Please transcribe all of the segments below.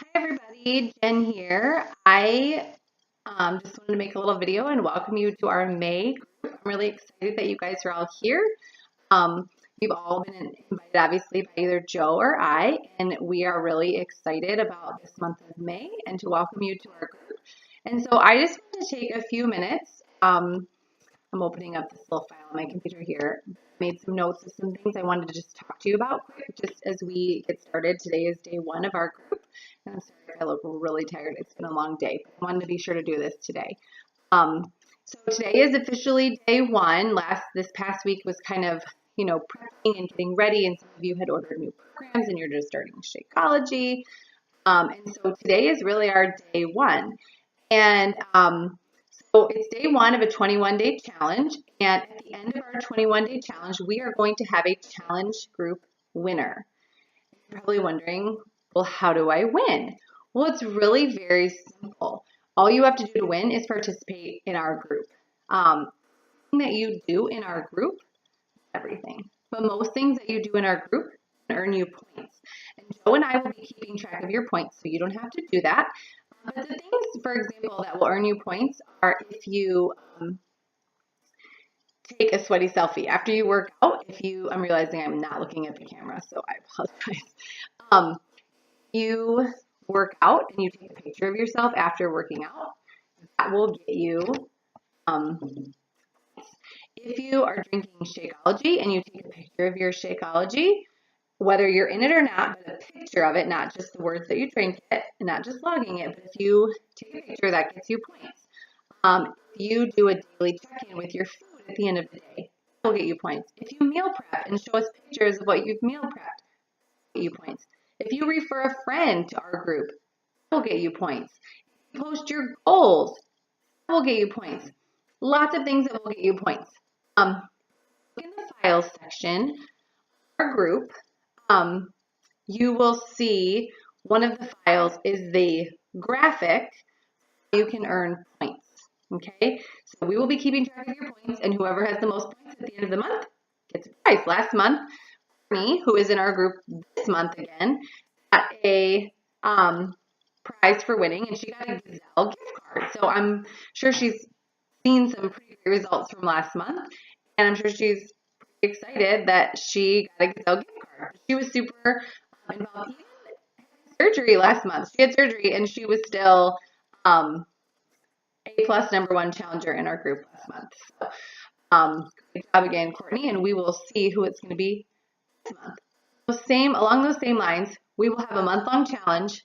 Hi everybody, Jen here. I just wanted to make a little video and welcome you to our May group. I'm really excited that you guys are all here. You've all been invited obviously by either Joe or I, and we are really excited about this month of May and to welcome you to our group. And so I just want to take a few minutes. I'm opening up this little file on my computer here. Made some notes of some things I wanted to just talk to you about quick, just as we get started. Today is day one of our group. And I'm sorry if I look really tired. It's been a long day, but I wanted to be sure to do this today. So today is officially day one. This past week was kind of, prepping and getting ready, and some of you had ordered new programs and you're just starting Shakeology. And so today is really our day one. And so it's day one of a 21-day challenge. And at the end of our 21-day challenge, we are going to have a challenge group winner. You're probably wondering, well, how do I win? Well, it's really very simple. All you have to do to win is participate in our group. Everything that you do in our group, everything. But most things that you do in our group can earn you points. And Joe and I will be keeping track of your points, so you don't have to do that. But the things, for example, that will earn you points are if you take a sweaty selfie after you work out. I'm realizing I'm not looking at the camera, so I apologize. You work out and you take a picture of yourself after working out, that will get you, if you are drinking Shakeology and you take a picture of your Shakeology, whether you're in it or not, but a picture of it, not just the words that you drink it, and not just logging it, but if you take a picture, that gets you points. If you do a daily check-in with your food at the end of the day, that will get you points. If you meal prep and show us pictures of what you've meal prepped, get you points. If you refer a friend to our group, that will get you points. If you post your goals, that will get you points. Lots of things that will get you points. In the files section, our group, you will see one of the files is the graphic you can earn points. Okay, so we will be keeping track of your points, and whoever has the most points at the end of the month gets a prize. Last month, Courtney, who is in our group this month again, got a prize for winning, and she got a Gazelle gift card. So I'm sure she's seen some pretty great results from last month, and I'm sure she's pretty excited that she got a Gazelle gift card. She was super involved. Even surgery last month. She had surgery, and she was still A+ #1 challenger in our group last month. So, great job again, Courtney, and we will see who it's going to be this month. So along those same lines, we will have a month-long challenge.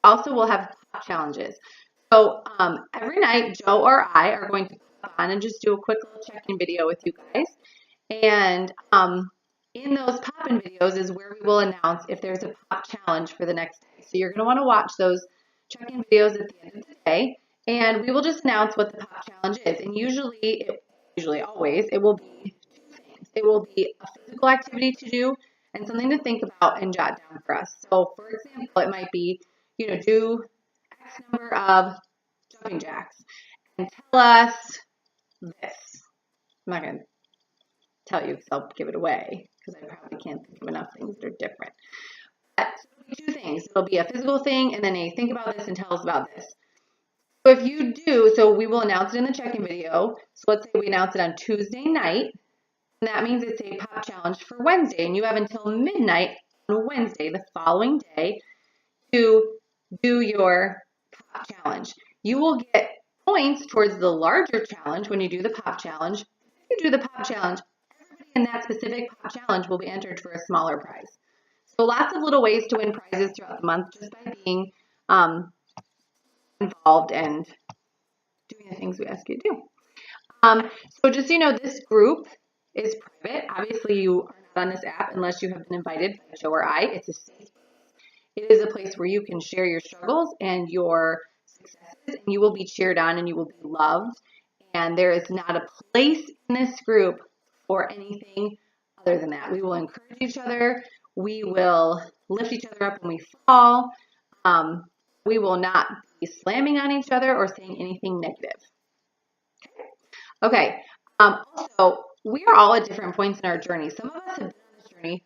Also, we'll have top challenges. So every night, Joe or I are going to pop on and just do a quick little check-in video with you guys. And in those pop-in videos is where we will announce if there's a pop challenge for the next day. So you're going to want to watch those check-in videos at the end of the day. And we will just announce what the pop challenge is. And always, it will be two things. It will be a physical activity to do and something to think about and jot down for us. So, for example, it might be, do X number of jumping jacks and tell us this. I'm not going to tell you because I'll give it away because I probably can't think of enough things that are different. But it'll be two things. It'll be a physical thing and then a think about this and tell us about this. So if you do, so we will announce it in the check-in video. So let's say we announce it on Tuesday night, and that means it's a pop challenge for Wednesday, and you have until midnight on Wednesday, the following day, to do your pop challenge. You will get points towards the larger challenge when you do the pop challenge. If you do the pop challenge, everybody in that specific pop challenge will be entered for a smaller prize. So lots of little ways to win prizes throughout the month just by being involved and doing the things we ask you to do. So just so you know, this group is private. Obviously, you are not on this app unless you have been invited by Joe or I. It's a safe place. It is a place where you can share your struggles and your successes, and you will be cheered on and you will be loved. And there is not a place in this group for anything other than that. We will encourage each other. We will lift each other up when we fall. We will not be slamming on each other or saying anything negative. Okay. Also, we are all at different points in our journey. Some of us have been on this journey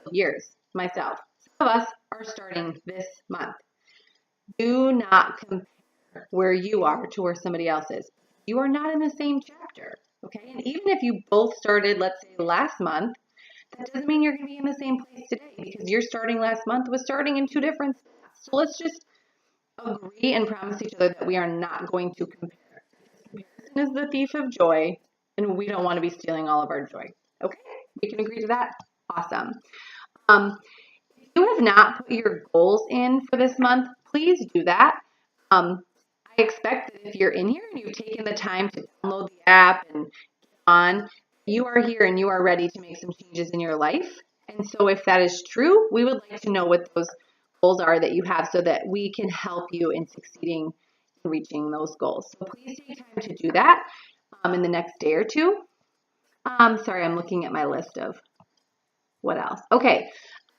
for years, myself. Some of us are starting this month. Do not compare where you are to where somebody else is. You are not in the same chapter, okay? And even if you both started, let's say, last month, that doesn't mean you're going to be in the same place today, because your starting last month was starting in two different spots. So let's just agree and promise each other that we are not going to compare. Comparison is the thief of joy, and we don't want to be stealing all of our joy. Okay, we can agree to that? Awesome. If you have not put your goals in for this month, please do that. I expect that if you're in here and you've taken the time to download the app and get on, you are here and you are ready to make some changes in your life. And so if that is true, we would like to know what those goals are that you have so that we can help you in succeeding in reaching those goals. So please take time to do that in the next day or two. Sorry, I'm looking at my list of what else. Okay,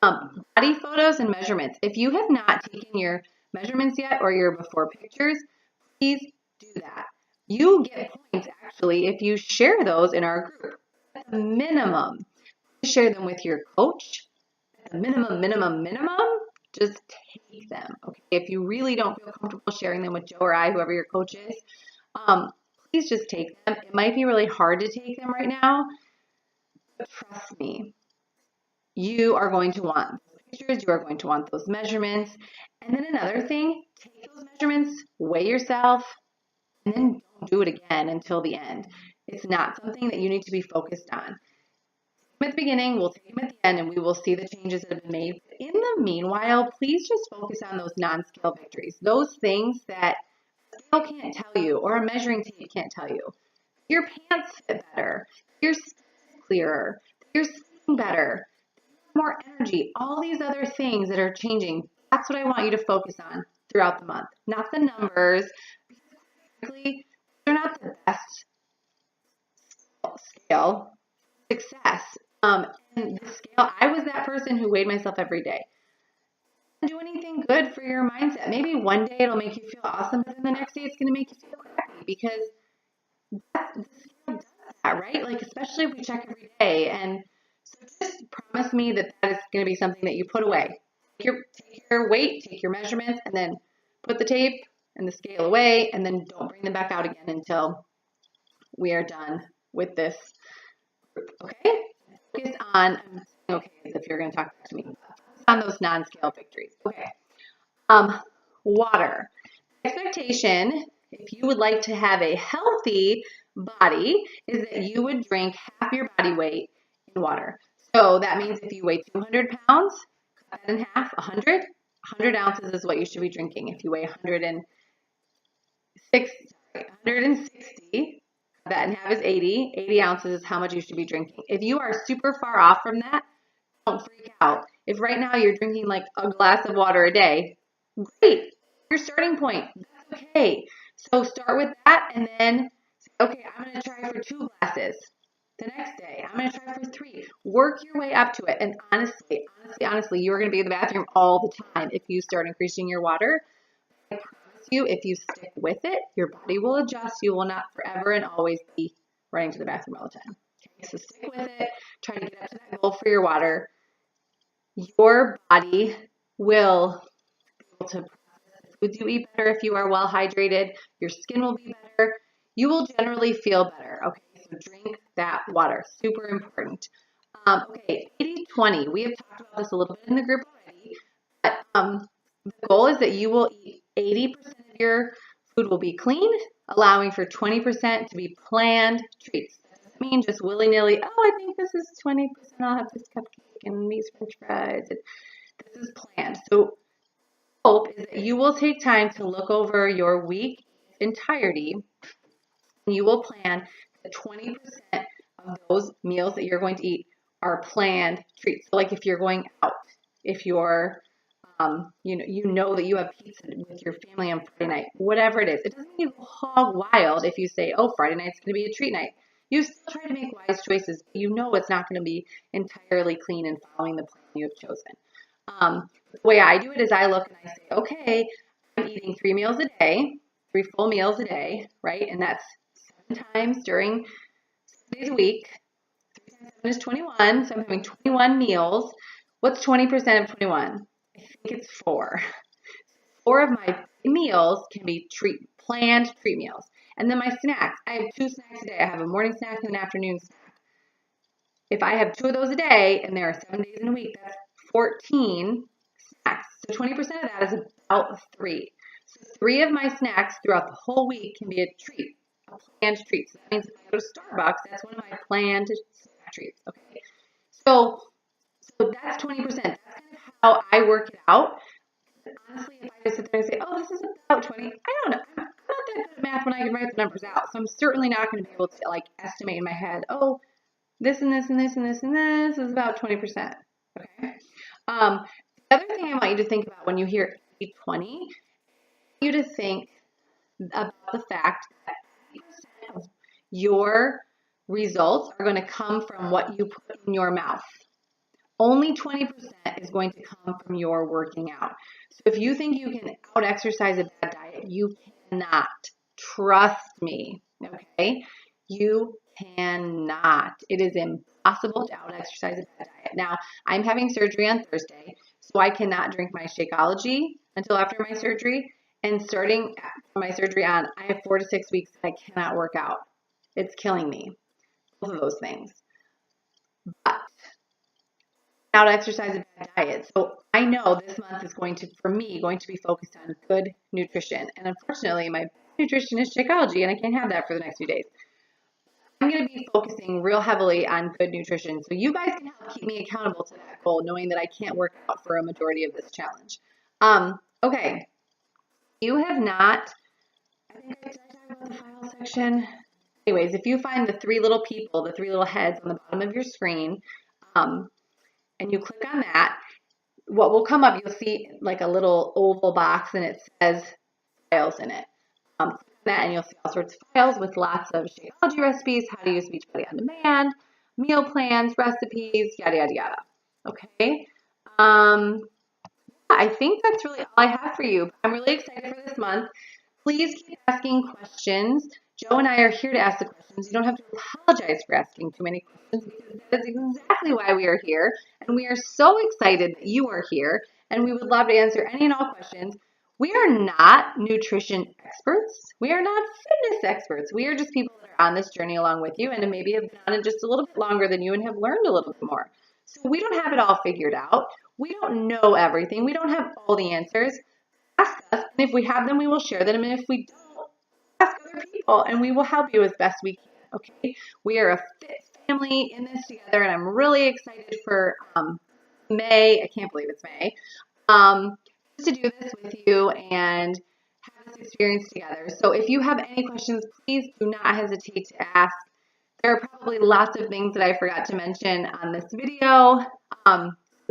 body photos and measurements. If you have not taken your measurements yet or your before pictures, please do that. You get points actually if you share those in our group. At the minimum, share them with your coach. At the minimum, just take them. Okay, if you really don't feel comfortable sharing them with Joe or I, whoever your coach is, please just take them. It might be really hard to take them right now, but trust me, you are going to want those pictures, you are going to want those measurements. And then another thing, take those measurements, weigh yourself, and then don't do it again until the end. It's not something that you need to be focused on. At the beginning, we'll take them at the end, and we will see the changes that have been made. In the meanwhile, please just focus on those non-scale victories, those things that a scale can't tell you or a measuring tape can't tell you. Your pants fit better, your skin is clearer, you're sleeping better, more energy, all these other things that are changing. That's what I want you to focus on throughout the month, not the numbers. Frankly, they're not the best scale success. And the scale, I was that person who weighed myself every day. Do anything good for your mindset. Maybe one day it'll make you feel awesome, but then the next day it's going to make you feel crappy, because the scale does that, right? Like, especially if we check every day. And so just promise me that that is going to be something that you put away. Take your weight, take your measurements, and then put the tape and the scale away, and then don't bring them back out again until we are done with this group, okay? Focus on, I'm saying okay as if you're going to talk back to me, focus on those non-scale victories, okay? Water. Expectation, if you would like to have a healthy body, is that you would drink half your body weight in water. So that means if you weigh 200 pounds, cut that in half, 100 ounces is what you should be drinking. If you weigh 160, that in half is 80 ounces is how much you should be drinking. If you are super far off from that, don't freak out. If right now you're drinking like a glass of water a day, great, your starting point, that's okay. So start with that, and then say, okay, I'm going to try for 2 glasses. The next day, I'm going to try for 3. Work your way up to it. And honestly, you're going to be in the bathroom all the time if you start increasing your water. I promise you, if you stick with it, your body will adjust. You will not forever and always be running to the bathroom all the time. Okay, so stick with it. Try to get up to that goal for your water. Your body will be able to process the foods you eat better if you are well hydrated. Your skin will be better. You will generally feel better. Okay, so drink that water. Super important. Okay, 80-20. We have talked about this a little bit in the group already, but the goal is that you will eat 80% of your food will be clean, allowing for 20% to be planned treats. That doesn't mean just willy-nilly, oh, I think this is 20%, I'll have this cupcake and these french fries. This is planned. So hope is that you will take time to look over your week entirety, and you will plan that 20% of those meals that you're going to eat are planned treats. So like if you're going out, if you're you know that you have pizza with your family on Friday night, whatever it is. It doesn't mean you go hog wild if you say, oh, Friday night's going to be a treat night. You still try to make wise choices, but you know it's not going to be entirely clean and following the plan you have chosen. The way I do it is I look and I say, okay, I'm eating 3 meals a day, 3 full meals a day, right? And that's 7 times during 6 days a week. 3 times 7 is 21, so I'm having 21 meals. What's 20% of 21? I think it's 4. 4 of my meals can be planned treat meals. And then my snacks, I have 2 snacks a day. I have a morning snack and an afternoon snack. If I have 2 of those a day, and there are 7 days in a week, that's 14 snacks. So 20% of that is about 3. So 3 of my snacks throughout the whole week can be a treat, a planned treat. So that means if I go to Starbucks, that's one of my planned snack treats. Okay. So that's 20%. That's kind of how I work it out. Honestly, if I just sit there and say, oh, this is about 20, I don't know. I'm not that good at math when I can write the numbers out. So I'm certainly not going to be able to like estimate in my head, oh, this and this and this and this and this is about 20%. Okay. The other thing I want you to think about when you hear 80-20, you to think about the fact that 80% of your results are going to come from what you put in your mouth. Only 20% is going to come from your working out. So if you think you can out-exercise a bad diet, you cannot. Trust me, okay? You cannot. It is impossible to out-exercise a bad diet. Now, I'm having surgery on Thursday, so I cannot drink my Shakeology until after my surgery. And starting from my surgery on, I have 4 to 6 weeks that I cannot work out. It's killing me. Both of those things. But out exercise a bad diet. So I know this month is going to be focused on good nutrition. And unfortunately, my nutrition is Shakeology, and I can't have that for the next few days. I'm going to be focusing real heavily on good nutrition. So you guys can help keep me accountable to that goal, knowing that I can't work out for a majority of this challenge. Okay. You have not, I think I talked about the file section. Anyways, if you find the 3 little people, the 3 little heads on the bottom of your screen, and you click on that, what will come up, you'll see like a little oval box and it says files in it. Click on that and you'll see all sorts of files with lots of Shakeology recipes, how to use Beachbody on demand, meal plans, recipes, yada, yada, yada. Okay. I think that's really all I have for you. I'm really excited for this month. Please keep asking questions. Joe and I are here to ask the questions. You don't have to apologize for asking too many questions because that is exactly why we are here. And we are so excited that you are here. And we would love to answer any and all questions. We are not nutrition experts. We are not fitness experts. We are just people that are on this journey along with you and maybe have been on it just a little bit longer than you and have learned a little bit more. So we don't have it all figured out. We don't know everything. We don't have all the answers. Ask us, and if we have them, we will share them. And if we don't, ask other people, and we will help you as best we can. Okay? We are a fit family in this together, and I'm really excited for May. I can't believe it's May. Just to do this with you and have this experience together. So if you have any questions, please do not hesitate to ask. There are probably lots of things that I forgot to mention on this video.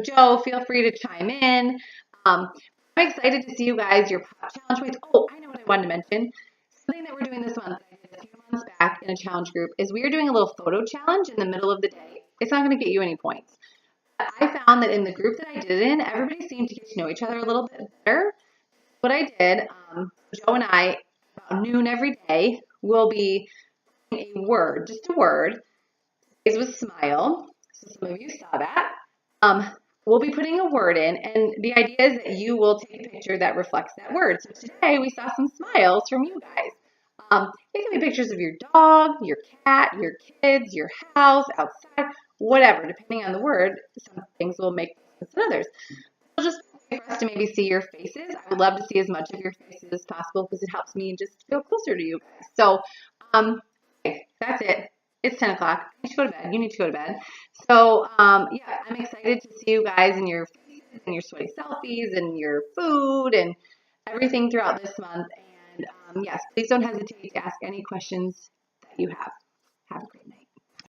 Joe, feel free to chime in. I'm excited to see you guys, your pop challenge weights. Oh, I know what I wanted to mention. Something that we're doing this month, that I did a few months back in a challenge group, is we are doing a little photo challenge in the middle of the day. It's not going to get you any points. But I found that in the group that I did it in, everybody seemed to get to know each other a little bit better. What I did, Joe and I, about noon every day, will be a word, just a word. Today's was smile. So some of you saw that. We'll be putting a word in, and the idea is that you will take a picture that reflects that word. So today we saw some smiles from you guys. It can be pictures of your dog, your cat, your kids, your house, outside, whatever. Depending on the word, some things will make sense than others. So just for us to maybe see your faces. I would love to see as much of your faces as possible because it helps me just feel closer to you guys. So okay, that's it. It's 10 o'clock. I need to go to bed. You need to go to bed. So, yeah, I'm excited to see you guys in your faces and your sweaty selfies and your food and everything throughout this month. And, yes, please don't hesitate to ask any questions that you have. Have a great night.